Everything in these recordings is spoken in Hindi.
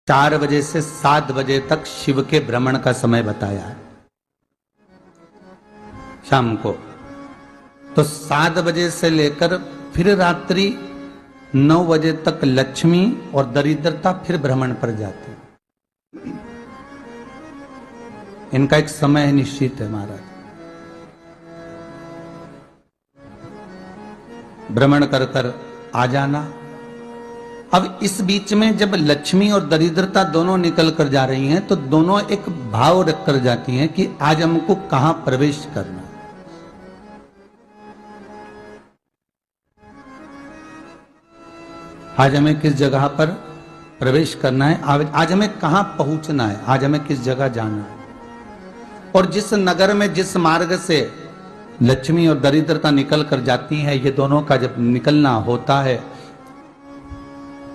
4 बजे से 7 बजे तक शिव के भ्रमण का समय बताया है शाम को। तो 7 बजे से लेकर फिर रात्रि 9 बजे तक लक्ष्मी और दरिद्रता फिर भ्रमण पर जाती है। इनका एक समय निश्चित है महाराज। भ्रमण कर कर आ जाना। अब इस बीच में जब लक्ष्मी और दरिद्रता दोनों निकल कर जा रही हैं तो दोनों एक भाव रख कर जाती हैं कि आज हमको कहां प्रवेश करना। आज हमें किस जगह पर प्रवेश करना है, आज हमें कहां पहुंचना है, आज हमें किस जगह जाना है। और जिस नगर में जिस मार्ग से लक्ष्मी और दरिद्रता निकल कर जाती है, ये दोनों का जब निकलना होता है,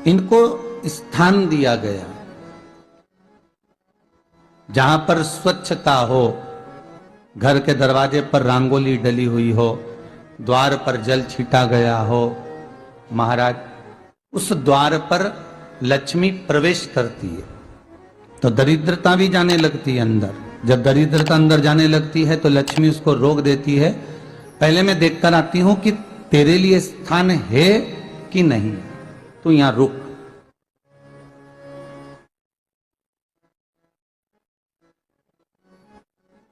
इनको स्थान दिया गया जहां पर स्वच्छता हो, घर के दरवाजे पर रंगोली डली हुई हो, द्वार पर जल छीटा गया हो। महाराज उस द्वार पर लक्ष्मी प्रवेश करती है तो दरिद्रता भी जाने लगती है अंदर। जब दरिद्रता अंदर जाने लगती है तो लक्ष्मी उसको रोक देती है। पहले मैं देखकर आती हूं कि तेरे लिए स्थान है कि नहीं, तू यहां रुक।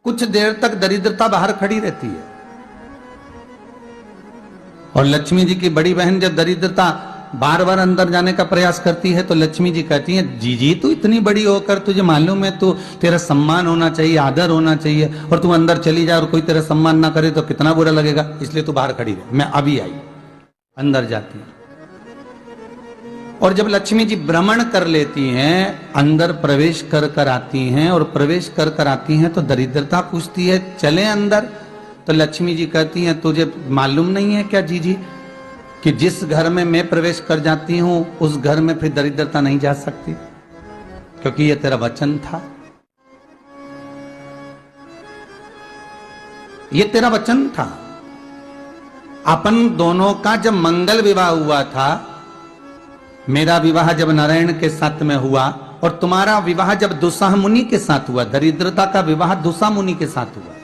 कुछ देर तक दरिद्रता बाहर खड़ी रहती है और लक्ष्मी जी की बड़ी बहन जब दरिद्रता बार बार अंदर जाने का प्रयास करती है तो लक्ष्मी जी कहती हैं, जी तू इतनी बड़ी होकर तुझे मालूम है तू तेरा सम्मान होना चाहिए, आदर होना चाहिए, और तू अंदर चली जाए और कोई तेरा सम्मान ना करे तो कितना बुरा लगेगा, इसलिए तू बाहर खड़ी रहे। मैं अभी आई। अंदर जाती है और जब लक्ष्मी जी भ्रमण कर लेती हैं, अंदर प्रवेश कर कर आती हैं और प्रवेश कर कर आती हैं तो दरिद्रता पूछती है चले अंदर। तो लक्ष्मी जी कहती हैं, तुझे मालूम नहीं है क्या जीजी कि जिस घर में मैं प्रवेश कर जाती हूं उस घर में फिर दरिद्रता नहीं जा सकती, क्योंकि यह तेरा वचन था, यह तेरा वचन था। अपन दोनों का जब मंगल विवाह हुआ था, मेरा विवाह जब नारायण के साथ में हुआ और तुम्हारा विवाह जब दुस्साह मुनि के साथ हुआ, दरिद्रता का विवाह दुस्साह मुनि के साथ हुआ।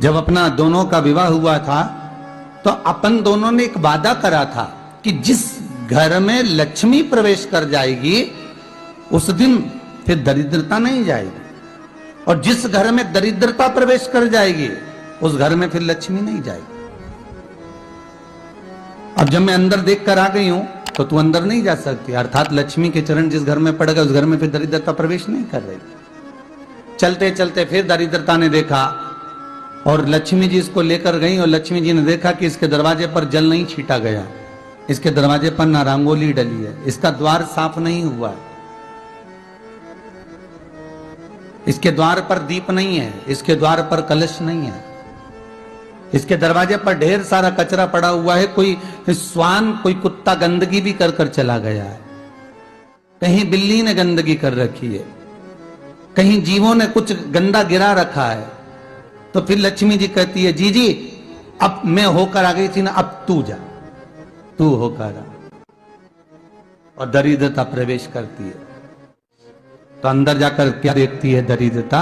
जब अपना दोनों का विवाह हुआ था तो अपन दोनों ने एक वादा करा था कि जिस घर में लक्ष्मी प्रवेश कर जाएगी उस दिन फिर दरिद्रता नहीं जाएगी, और जिस घर में दरिद्रता प्रवेश कर जाएगी उस घर में फिर लक्ष्मी नहीं जाएगी। अब जब मैं अंदर देख कर आ गई हूं तो तू अंदर नहीं जा सकती, अर्थात लक्ष्मी के चरण जिस घर में पड़ गए उस घर में फिर दरिद्रता प्रवेश नहीं कर रही। चलते चलते फिर दरिद्रता ने देखा और लक्ष्मी जी इसको लेकर गई और लक्ष्मी जी ने देखा कि इसके दरवाजे पर जल नहीं छीटा गया, इसके दरवाजे पर ना रंगोली डली है, इसका द्वार साफ नहीं हुआ है, इसके द्वार पर दीप नहीं है, इसके द्वार पर कलश नहीं है, इसके दरवाजे पर ढेर सारा कचरा पड़ा हुआ है, कोई स्वान कोई कुत्ता गंदगी भी कर कर चला गया है, कहीं बिल्ली ने गंदगी कर रखी है, कहीं जीवों ने कुछ गंदा गिरा रखा है। तो फिर लक्ष्मी जी कहती है, जी अब मैं होकर आ गई थी ना, अब तू जा, तू होकर आ। और दरिद्रता प्रवेश करती है तो अंदर जाकर क्या देखती है दरिद्रता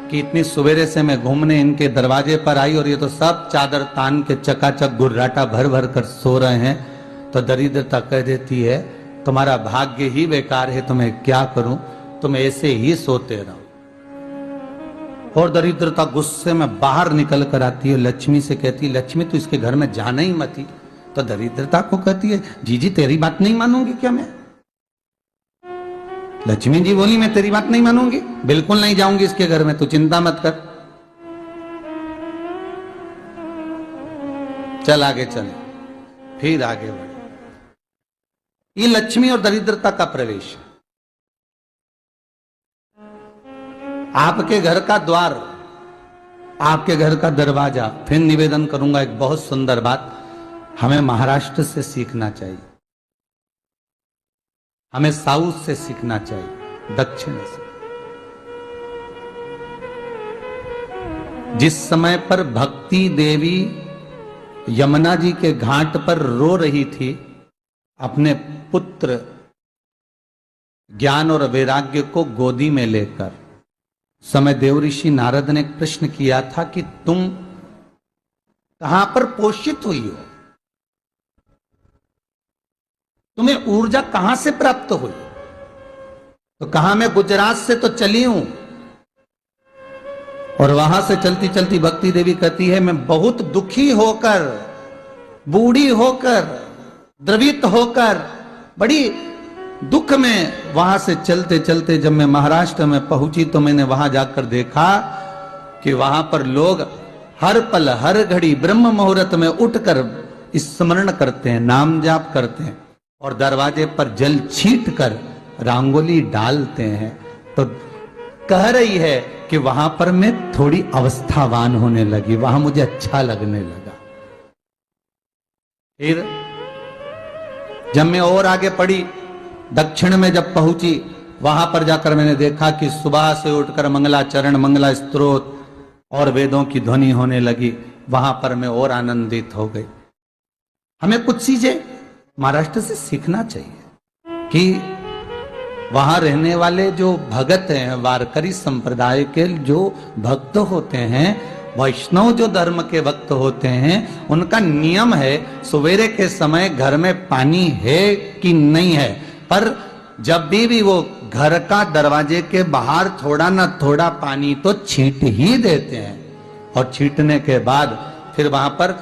कि इतनी सवेरे से मैं घूमने इनके दरवाजे पर आई और ये तो सब चादर तान के चकाचक गुर्राटा भर भर कर सो रहे हैं। तो दरिद्रता कह देती है, तुम्हारा भाग्य ही बेकार है, तुम्हें क्या करूं, तुम ऐसे ही सोते रहो। और दरिद्रता गुस्से में बाहर निकल कर आती है, लक्ष्मी से कहती है, लक्ष्मी तू इसके घर में जाना ही मत ही। तो दरिद्रता को कहती है, जी तेरी बात नहीं मानूंगी क्या मैं? लक्ष्मी जी बोली, मैं तेरी बात नहीं मानूंगी, बिल्कुल नहीं जाऊंगी इसके घर में, तू चिंता मत कर, चल आगे चले। फिर आगे बढ़े। ये लक्ष्मी और दरिद्रता का प्रवेश। आपके घर का द्वार, आपके घर का दरवाजा। फिर निवेदन करूंगा एक बहुत सुंदर बात, हमें महाराष्ट्र से सीखना चाहिए, हमें साउथ से सीखना चाहिए, दक्षिण से। जिस समय पर भक्ति देवी यमुना जी के घाट पर रो रही थी अपने पुत्र ज्ञान और वैराग्य को गोदी में लेकर समय देव ऋषि नारद ने एक प्रश्न किया था कि तुम कहां पर पोषित हुई हो, तुम्हें ऊर्जा कहां से प्राप्त हुई? तो कहा मैं गुजरात से तो चली हूं। और वहां से चलती चलती भक्ति देवी कहती है मैं बहुत दुखी होकर, बूढ़ी होकर, द्रवित होकर, बड़ी दुख में वहां से चलते चलते जब मैं महाराष्ट्र में पहुंची तो मैंने वहां जाकर देखा कि वहां पर लोग हर पल हर घड़ी ब्रह्म मुहूर्त में उठकर स्मरण करते हैं, नाम जाप करते हैं और दरवाजे पर जल छीट कर रंगोली डालते हैं। तो कह रही है कि वहां पर मैं थोड़ी अवस्थावान होने लगी, वहां मुझे अच्छा लगने लगा। फिर जब मैं और आगे पढ़ी, दक्षिण में जब पहुंची, वहां पर जाकर मैंने देखा कि सुबह से उठकर मंगलाचरण, मंगला स्तोत्र और वेदों की ध्वनि होने लगी। वहां पर मैं और आनंदित हो गई। हमें कुछ चीजें महाराष्ट्र से सीखना चाहिए कि वहां रहने वाले जो भगत हैं, वारकरी संप्रदाय के जो भक्त होते हैं, वैष्णव जो धर्म के भक्त होते हैं, उनका नियम है सवेरे के समय घर में पानी है कि नहीं है, पर जब भी वो घर का दरवाजे के बाहर थोड़ा ना थोड़ा पानी तो छींट ही देते हैं। और छींटने के बाद फिर वहां पर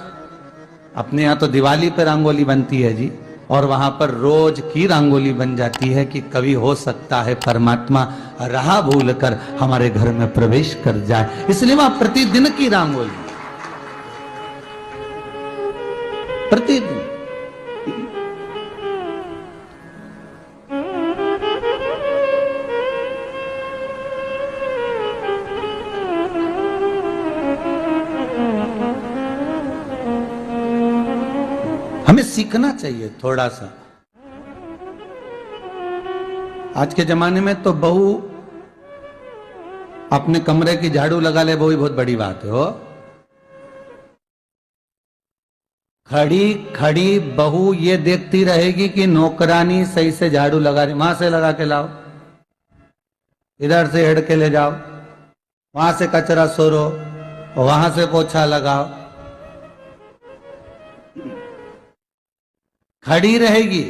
अपने यहाँ तो दिवाली पर रंगोली बनती है जी, और वहां पर रोज की रंगोली बन जाती है कि कभी हो सकता है परमात्मा राह भूल कर हमारे घर में प्रवेश कर जाए, इसलिए वहां प्रतिदिन की रंगोली, प्रतिदिन। हमें सीखना चाहिए थोड़ा सा। आज के जमाने में तो बहू अपने कमरे की झाड़ू लगा ले, वो ही बहुत बड़ी बात है। हो खड़ी खड़ी बहू ये देखती रहेगी कि नौकरानी सही से झाड़ू लगा रही, वहां से लगा के लाओ, इधर से हेड के ले जाओ, वहां से कचरा सोरो, वहां से पोछा लगाओ। खड़ी रहेगी,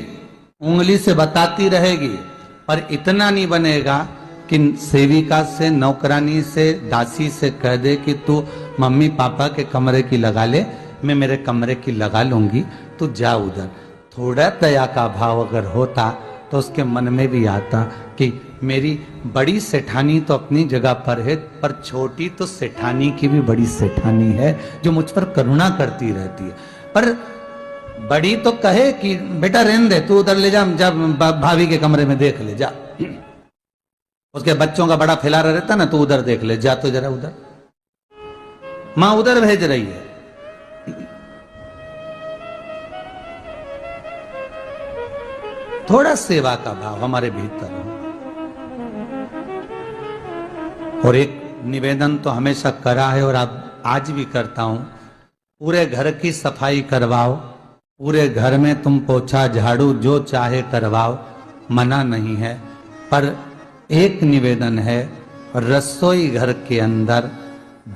उंगली से बताती रहेगी, पर इतना नहीं बनेगा कि सेविका से, नौकरानी से, दासी से कह दे कि तू मम्मी पापा के कमरे की लगा ले, मैं मेरे कमरे की लगा लूंगी, तू जा उधर। थोड़ा दया का भाव अगर होता तो उसके मन में भी आता कि मेरी बड़ी सेठानी तो अपनी जगह पर है, पर छोटी तो सेठानी की भी बड़ी सेठानी है जो मुझ पर करुणा करती रहती है। पर बड़ी तो कहे कि बेटा रहने दे, तू उधर ले जा, जब भाभी के कमरे में देख ले जा, उसके बच्चों का बड़ा फैलारा रहता ना, तू उधर देख ले जा, तो जरा उधर, मां उधर भेज रही है। थोड़ा सेवा का भाव हमारे भीतर हो। और एक निवेदन तो हमेशा करा है और अब आज भी करता हूं, पूरे घर की सफाई करवाओ, पूरे घर में तुम पोछा झाड़ू जो चाहे करवाओ, मना नहीं है। पर एक निवेदन है, रसोई घर के अंदर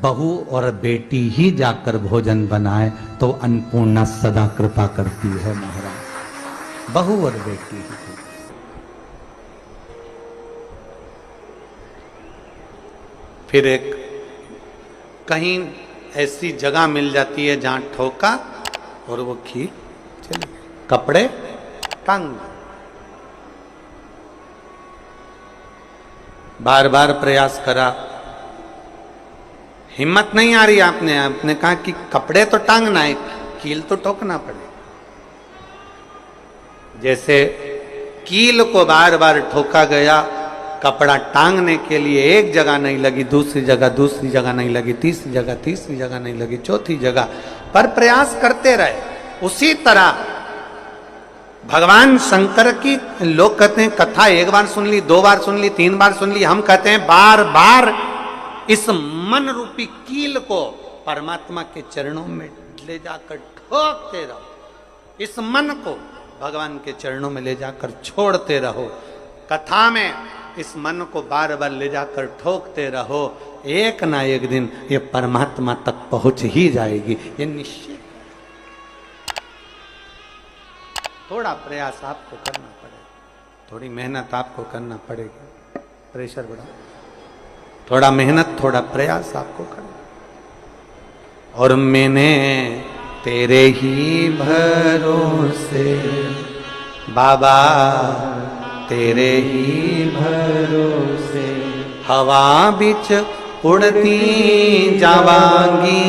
बहू और बेटी ही जाकर भोजन बनाए तो अन्नपूर्णा सदा कृपा करती है महाराज, बहू और बेटी ही। फिर एक कहीं ऐसी जगह मिल जाती है जहां ठोका और वो खींच चलिए, कपड़े टांग, बार बार प्रयास करा, हिम्मत नहीं आ रही। आपने कहा कि कपड़े तो टांगना है, कील तो ठोकना पड़े। जैसे कील को बार बार ठोका गया, कपड़ा टांगने के लिए एक जगह नहीं लगी, दूसरी जगह नहीं लगी, तीसरी जगह नहीं लगी, चौथी जगह पर प्रयास करते रहे। उसी तरह भगवान शंकर की, लोग कहते हैं कथा एक बार सुन ली, 2 बार सुन ली, 3 बार सुन ली, हम कहते हैं बार बार इस मन रूपी कील को परमात्मा के चरणों में ले जाकर ठोकते रहो, इस मन को भगवान के चरणों में ले जाकर छोड़ते रहो। कथा में इस मन को बार बार ले जाकर ठोकते रहो, एक ना एक दिन ये परमात्मा तक पहुंच ही जाएगी, ये निश्चित। थोड़ा प्रयास आपको करना पड़ेगा, थोड़ी मेहनत आपको करना पड़ेगी। प्रेशर बढ़ा, थोड़ा मेहनत थोड़ा प्रयास आपको करना। और मैंने तेरे ही भरोसे बाबा, तेरे ही भरोसे हवा बिच उड़ती जावांगी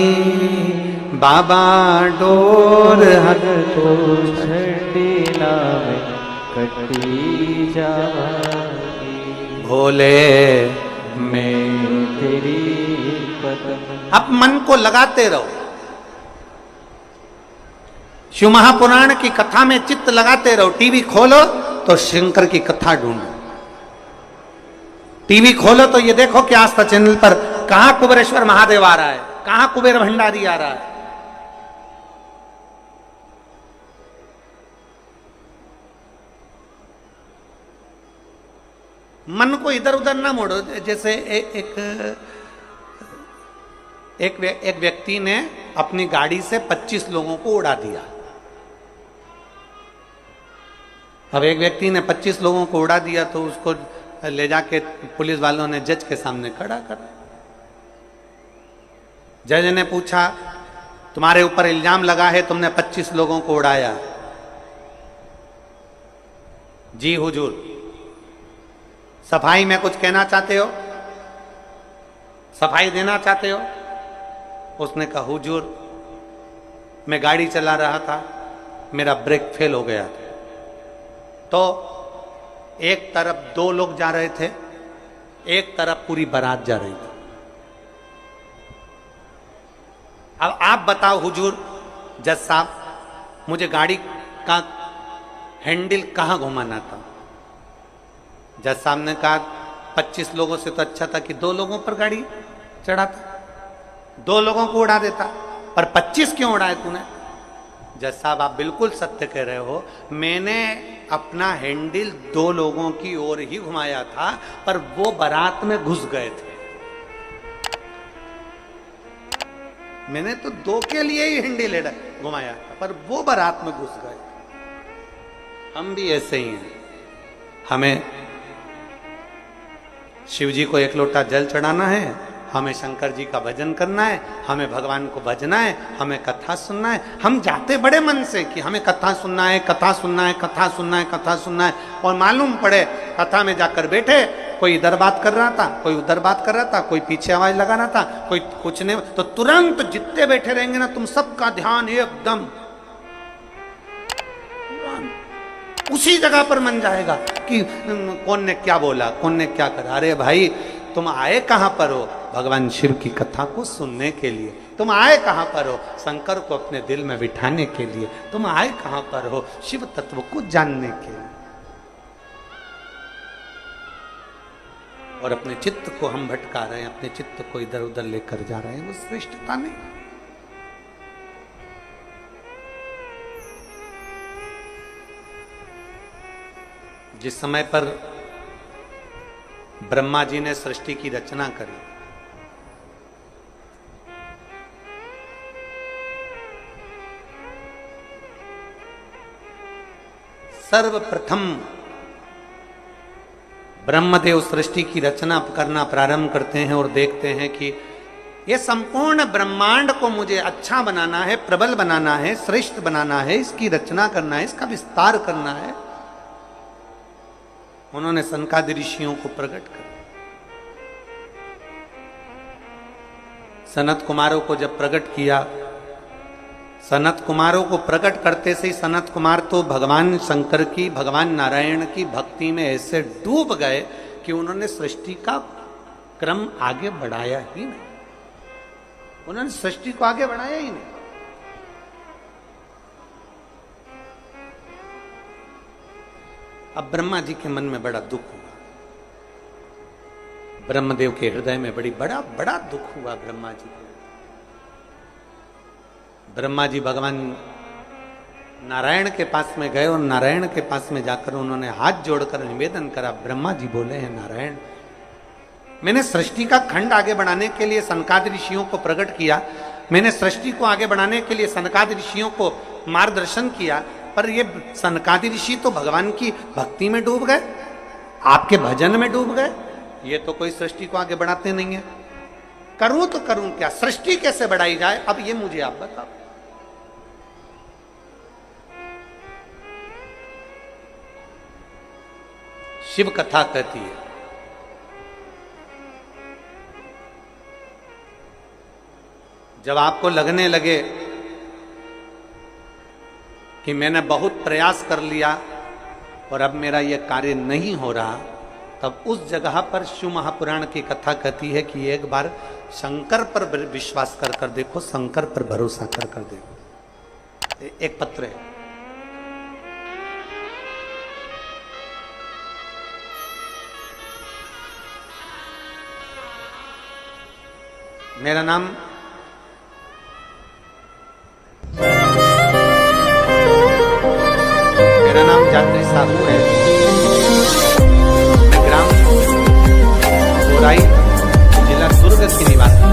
बाबा, डोर हर तो छड़ी नावे कटी जावांगी भोले मैं तेरी कदम। अब मन को लगाते रहो, शिव महापुराण की कथा में चित्त लगाते रहो। टीवी खोलो तो शंकर की कथा ढूंढो, टीवी खोलो तो ये देखो कि आस्था चैनल पर कहां कुबेरेश्वर महादेव आ रहा है, कहां कुबेर भंडारी आ रहा है। मन को इधर उधर ना मोड़ो। जैसे एक व्यक्ति ने अपनी गाड़ी से 25 लोगों को उड़ा दिया। अब एक व्यक्ति ने 25 लोगों को उड़ा दिया तो उसको ले जाके पुलिस वालों ने जज के सामने खड़ा करा। जज ने पूछा, तुम्हारे ऊपर इल्जाम लगा है तुमने 25 लोगों को उड़ाया। जी हुजूर, सफाई में कुछ कहना चाहते हो, सफाई देना चाहते हो? उसने कहा, हुजूर मैं गाड़ी चला रहा था, मेरा ब्रेक फेल हो गया था, तो एक तरफ 2 लोग जा रहे थे, एक तरफ पूरी बारात जा रही थी। अब आप बताओ हुजूर, जज साहब, मुझे गाड़ी का हैंडल कहां घुमाना था? जज साहब ने कहा, 25 लोगों से तो अच्छा था कि 2 लोगों पर गाड़ी चढ़ाता, 2 लोगों को उड़ा देता, पर 25 क्यों उड़ाए तूने? जज साहब, आप बिल्कुल सत्य कह रहे हो, मैंने अपना हैंडल 2 लोगों की ओर ही घुमाया था, पर वो बारात में घुस गए थे। मैंने तो 2 के लिए ही हैंडल घुमाया था, पर वो बारात में घुस गए। हम भी ऐसे ही हैं। हमें शिव जी को 1 लोटा जल चढ़ाना है, हमें शंकर जी का भजन करना है, हमें भगवान को भजना है, हमें कथा सुनना है। हम जाते बड़े मन से कि हमें कथा सुनना है, कथा सुनना है, कथा सुनना है, कथा सुनना है, और मालूम पड़े कथा में जाकर बैठे, कोई इधर बात कर रहा था, कोई उधर बात कर रहा था, कोई पीछे आवाज लगा रहा था, कोई कुछ नहीं, तो तुरंत जितने बैठे रहेंगे ना, तुम सबका ध्यान एकदम उसी जगह पर मन जाएगा कि कौन ने क्या बोला, कौन ने क्या करा। अरे भाई, तुम आए कहां पर हो? भगवान शिव की कथा को सुनने के लिए। तुम आए कहां पर हो? शंकर को अपने दिल में बिठाने के लिए। तुम आए कहां पर हो? शिव तत्व को जानने के लिए। और अपने चित्त को हम भटका रहे हैं, अपने चित्त को इधर उधर लेकर जा रहे हैं, वो श्रेष्ठता नहीं। जिस समय पर ब्रह्मा जी ने सृष्टि की रचना करी, सर्वप्रथम ब्रह्मदेव सृष्टि की रचना करना प्रारंभ करते हैं और देखते हैं कि ये संपूर्ण ब्रह्मांड को मुझे अच्छा बनाना है, प्रबल बनाना है, श्रेष्ठ बनाना है, इसकी रचना करना है, इसका विस्तार करना है। उन्होंने सनकादि ऋषियों को प्रकट कर, सनत कुमारों को जब प्रकट किया, सनत कुमारों को प्रकट करते से ही सनत कुमार तो भगवान शंकर की, भगवान नारायण की भक्ति में ऐसे डूब गए कि उन्होंने सृष्टि का क्रम आगे बढ़ाया ही नहीं। उन्होंने सृष्टि को आगे बढ़ाया ही नहीं। अब ब्रह्मा जी के मन में बड़ा दुख हुआ, ब्रह्मदेव के हृदय में बड़ा दुख हुआ ब्रह्मा जी को। ब्रह्मा जी भगवान नारायण के पास में गए और नारायण के पास में जाकर उन्होंने हाथ जोड़कर निवेदन करा। ब्रह्मा जी बोले हैं, नारायण, मैंने सृष्टि का खंड आगे बढ़ाने के लिए सनकादि ऋषियों को प्रकट किया, मैंने सृष्टि को आगे बढ़ाने के लिए सनकादि ऋषियों को मार्गदर्शन किया, पर ये सनकादि ऋषि तो भगवान की भक्ति में डूब गए, आपके भजन में डूब गए, ये तो कोई सृष्टि को आगे बढ़ाते नहीं है। करूं तो करूं क्या, सृष्टि कैसे बढ़ाई जाए, अब ये मुझे आप बताओ। शिव कथा कहती है, जब आपको लगने लगे कि मैंने बहुत प्रयास कर लिया और अब मेरा यह कार्य नहीं हो रहा, तब उस जगह पर शिव महापुराण की कथा कहती है कि एक बार शंकर पर विश्वास कर देखो, शंकर पर भरोसा कर देखो। एक पत्र है, मेरा नाम जात्री साहू है, मैं ग्राम बोराई जिला दुर्ग की निवासी।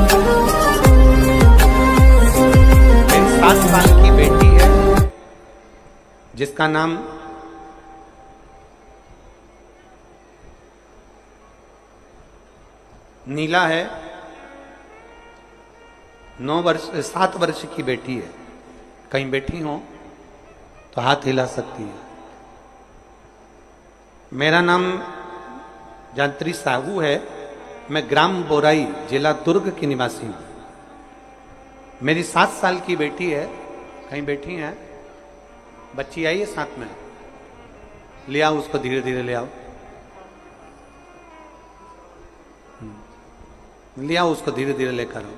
मेरी 7 साल की बेटी है जिसका नाम नीला है। 7 वर्ष की बेटी है। कहीं बैठी हो तो हाथ हिला सकती है। मेरा नाम जात्री साहू है, मैं ग्राम बोराई जिला दुर्ग की निवासी हूं। मेरी 7 साल की बेटी है, कहीं बैठी है, बच्ची आई है साथ में, ले आओ उसको, धीरे धीरे ले आओ, ले आओ उसको, धीरे धीरे लेकर आओ।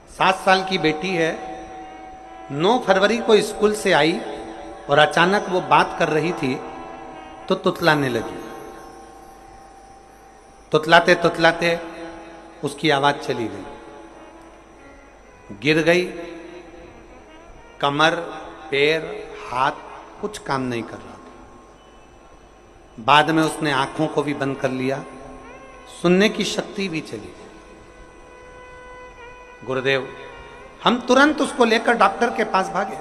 7 साल की बेटी है, 9 फरवरी को स्कूल से आई और अचानक वो बात कर रही थी तो तुतलाने लगी। तुतलाते तुतलाते उसकी आवाज चली गई, गिर गई, कमर, पैर, हाथ कुछ काम नहीं कर रहा था। बाद में उसने आंखों को भी बंद कर लिया, सुनने की शक्ति भी चली गई। गुरुदेव, हम तुरंत उसको लेकर डॉक्टर के पास भागे।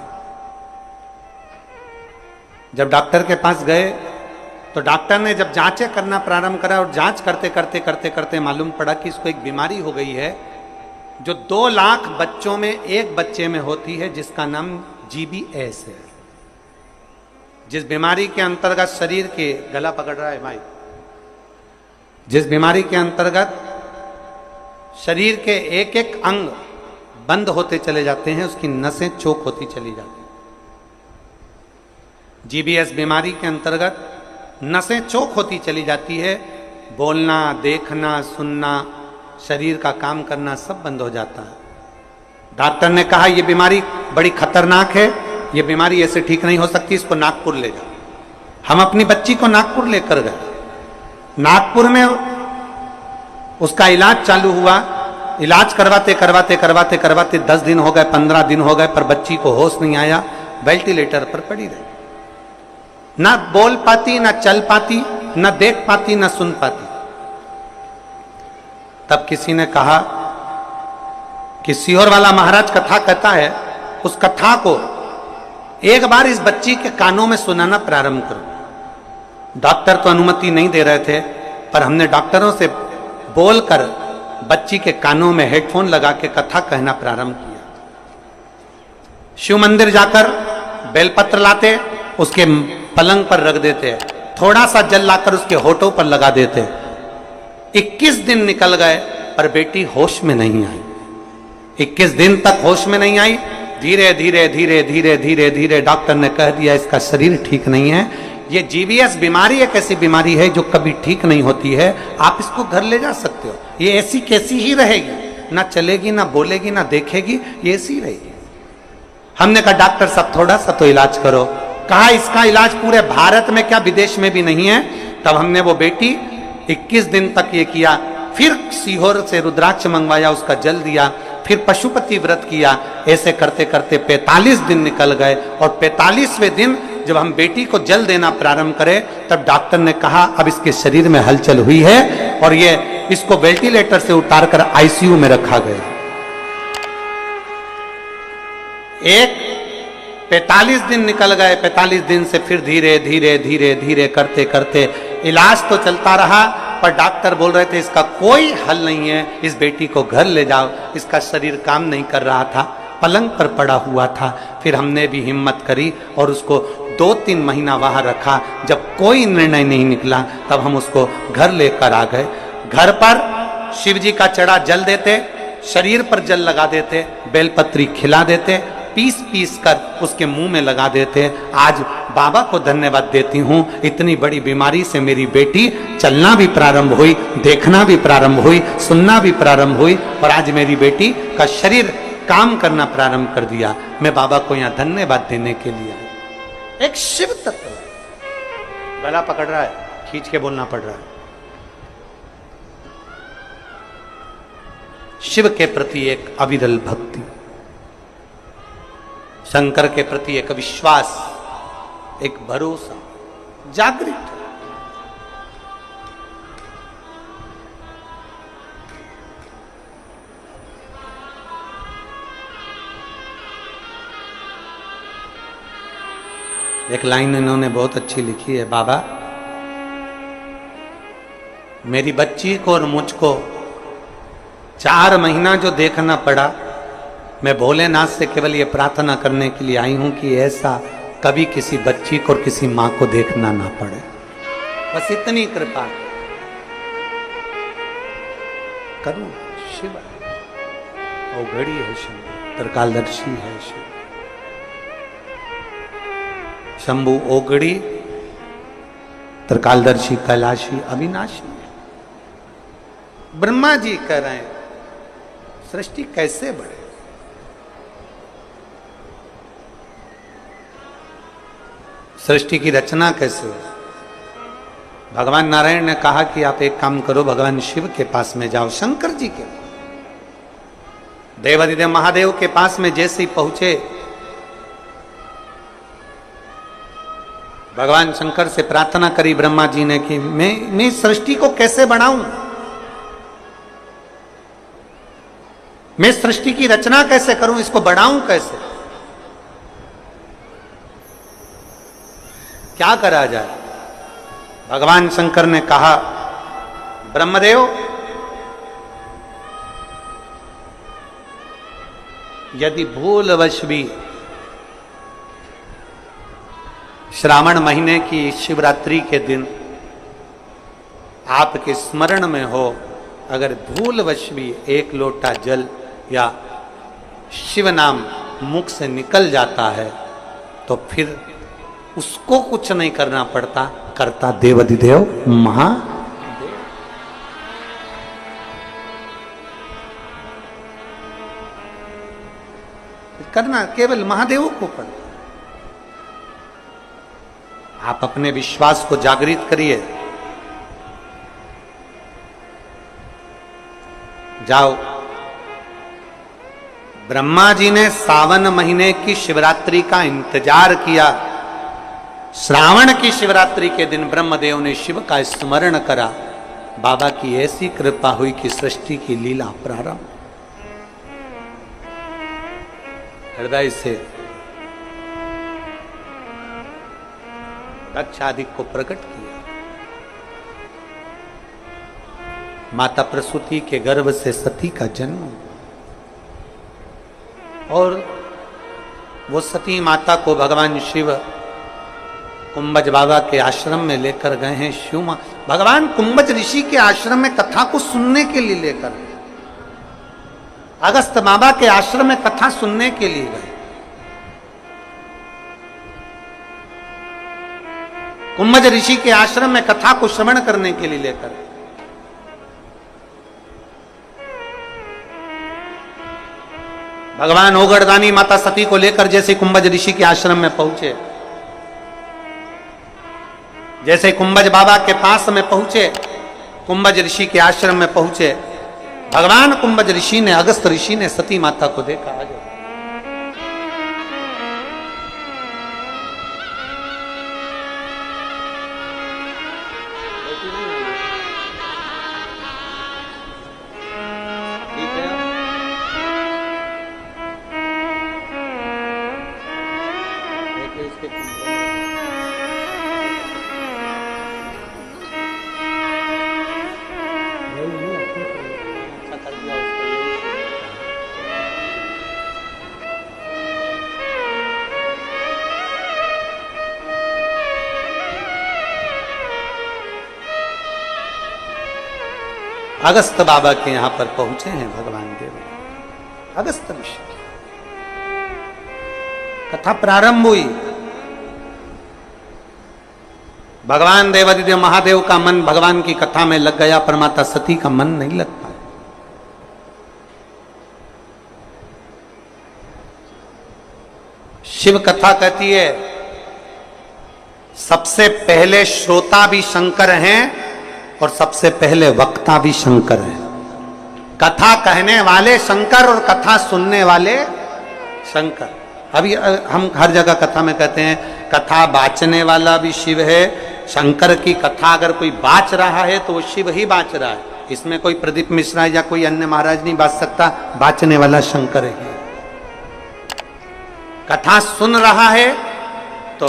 जब डॉक्टर के पास गए तो डॉक्टर ने जब जांचें करना प्रारंभ करा और जांच करते करते करते करते मालूम पड़ा कि इसको एक बीमारी हो गई है जो 2 लाख बच्चों में एक बच्चे में होती है, जिसका नाम GBS है। जिस बीमारी के अंतर्गत शरीर के, गला पकड़ रहा है भाई, जिस बीमारी के अंतर्गत शरीर के एक एक अंग बंद होते चले जाते हैं, उसकी नसें चोक होती चली जाती हैं। GBS बीमारी के अंतर्गत नसें चोक होती चली जाती है, बोलना, देखना, सुनना, शरीर का काम करना सब बंद हो जाता है। डॉक्टर ने कहा यह बीमारी बड़ी खतरनाक है, यह बीमारी ऐसे ठीक नहीं हो सकती, इसको नागपुर ले जाओ। हम अपनी बच्ची को नागपुर लेकर गए। नागपुर में उसका इलाज चालू हुआ। इलाज करवाते करवाते करवाते करवाते 10 दिन हो गए, 15 दिन हो गए, पर बच्ची को होश नहीं आया, वेंटिलेटर पर पड़ी रही। ना बोल पाती, ना चल पाती, ना देख पाती, ना सुन पाती। तब किसी ने कहा कि सीहोर वाला महाराज कथा कहता है, उस कथा को एक बार इस बच्ची के कानों में सुनाना प्रारंभ करो। डॉक्टर तो अनुमति नहीं दे रहे थे, पर हमने डॉक्टरों से बोलकर बच्ची के कानों में हेडफोन लगा के कथा कहना प्रारंभ किया। शिव मंदिर जाकर बेलपत्र लाते, उसके पलंग पर रख देते, थोड़ा सा जल लाकर उसके होठों पर लगा देते। 21 दिन निकल गए पर बेटी होश में नहीं आई। 21 दिन तक होश में नहीं आई। धीरे धीरे धीरे धीरे धीरे धीरे डॉक्टर ने कह दिया इसका शरीर ठीक नहीं है, ये GBS बीमारी एक ऐसी बीमारी है जो कभी ठीक नहीं होती है, आप इसको घर ले जा सकते हो, ये ऐसी कैसी ही रहेगी, ना चलेगी, ना बोलेगी, ना देखेगी, ये ऐसी रहेगी। हमने कहा डॉक्टर साहब थोड़ा सा तो इलाज करो। कहा इसका इलाज पूरे भारत में क्या विदेश में भी नहीं है। तब हमने वो बेटी 21 दिन तक ये किया, फिर सीहोर से रुद्राक्ष मंगवाया, उसका जल दिया, फिर पशुपति व्रत किया। ऐसे करते करते 45 दिन निकल गए और 45वें दिन जब हम बेटी को जल देना प्रारंभ करें तब डॉक्टर ने कहा अब इसके शरीर में हलचल हुई है और ये इसको वेंटिलेटर से उतारकर आईसीयू में रखा गया। एक 45 दिन निकल गए। 45 दिन से फिर धीरे धीरे धीरे धीरे करते करते इलाज तो चलता रहा, पर डॉक्टर बोल रहे थे इसका कोई हल नहीं है, इस बेटी को घर ले जाओ। इसका शरीर काम नहीं कर रहा था, पलंग पर पड़ा हुआ था। फिर हमने भी हिम्मत करी और उसको 2-3 महीना वहां रखा। जब कोई निर्णय नहीं निकला तब हम उसको घर लेकर आ गए। घर पर शिव जी का चढ़ा जल देते, शरीर पर जल लगा देते, बेलपत्री खिला देते, पीस पीस कर उसके मुंह में लगा देते। आज बाबा को धन्यवाद देती हूँ, इतनी बड़ी बीमारी से मेरी बेटी चलना भी प्रारंभ हुई, देखना भी प्रारंभ हुई, सुनना भी प्रारंभ हुई और आज मेरी बेटी का शरीर काम करना प्रारंभ कर दिया। मैं बाबा को यहाँ धन्यवाद देने के लिए एक शिव तत्व गला पकड़ रहा है, खींच के बोलना पड़ रहा है। शिव के प्रति एक अविरल भक्ति, शंकर के प्रति एक विश्वास, एक भरोसा जागृत। एक लाइन इन्होंने बहुत अच्छी लिखी है, बाबा मेरी बच्ची को और मुझको 4 महीना जो देखना पड़ा, मैं भोलेनाथ से केवल ये प्रार्थना करने के लिए आई हूं कि ऐसा कभी किसी बच्ची को और किसी मां को देखना ना पड़े। बस इतनी कृपा करूं। शिव औघड़ी है, शिव त्रिकालदर्शी है, शिव शंभु ओगड़ी, त्रिकालदर्शी, कैलाशी, अविनाशी। ब्रह्मा जी कह रहे हैं सृष्टि कैसे बढ़े, सृष्टि की रचना कैसे हो। भगवान नारायण ने कहा कि आप एक काम करो, भगवान शिव के पास में जाओ, शंकर जी के देवादिदेव महादेव के पास में जैसे ही पहुंचे, भगवान शंकर से प्रार्थना करी ब्रह्मा जी ने कि मैं सृष्टि को कैसे बढ़ाऊं, मैं सृष्टि की रचना कैसे करूं, इसको बढ़ाऊं कैसे, क्या करा जाए। भगवान शंकर ने कहा ब्रह्मदेव यदि भूलवश भी श्रावण महीने की शिवरात्रि के दिन आपके स्मरण में हो, अगर भूलवश भी 1 लोटा जल या शिव नाम मुख से निकल जाता है तो फिर उसको कुछ नहीं करना पड़ता, करता देवाधिदेव महादेव। करना केवल महादेव को पड़ता। आप अपने विश्वास को जागृत करिए, जाओ। ब्रह्मा जी ने सावन महीने की शिवरात्रि का इंतजार किया। श्रावण की शिवरात्रि के दिन ब्रह्मदेव ने शिव का स्मरण करा। बाबा की ऐसी कृपा हुई कि सृष्टि की लीला प्रारंभ। हृदय से दक्षादिक को प्रकट किया। माता प्रसूति के गर्भ से सती का जन्म, और वो सती माता को भगवान शिव कुंभज बाबा के आश्रम में लेकर गए हैं। शिव भगवान कुंभज ऋषि के आश्रम में कथा को सुनने के लिए लेकर, अगस्त बाबा के आश्रम में कथा सुनने के लिए गए। कुंभज ऋषि के आश्रम में कथा को श्रवण करने के लिए लेकर, भगवान ओगड़दानी माता सती को लेकर जैसे कुंभज ऋषि के आश्रम में पहुंचे, जैसे कुंभज बाबा के पास में पहुंचे, कुंभज ऋषि के आश्रम में पहुंचे, भगवान कुंभज ऋषि ने, अगस्त ऋषि ने सती माता को देखा। आ जाओ। अगस्त बाबा के यहां पर पहुंचे हैं भगवान देव। अगस्त ऋषि कथा प्रारंभ हुई। भगवान देवादिदेव महादेव का मन भगवान की कथा में लग गया, पर माता सती का मन नहीं लग पाया। शिव कथा कहती है सबसे पहले श्रोता भी शंकर हैं और सबसे पहले वक्ता भी शंकर है। कथा कहने वाले शंकर और कथा सुनने वाले शंकर। अभी हम हर जगह कथा में कहते हैं कथा बाचने वाला भी शिव है। शंकर की कथा अगर कोई बाच रहा है तो वो शिव ही बाच रहा है। इसमें कोई प्रदीप मिश्रा या कोई अन्य महाराज नहीं बाच सकता, बाचने वाला शंकर है। कथा सुन रहा है तो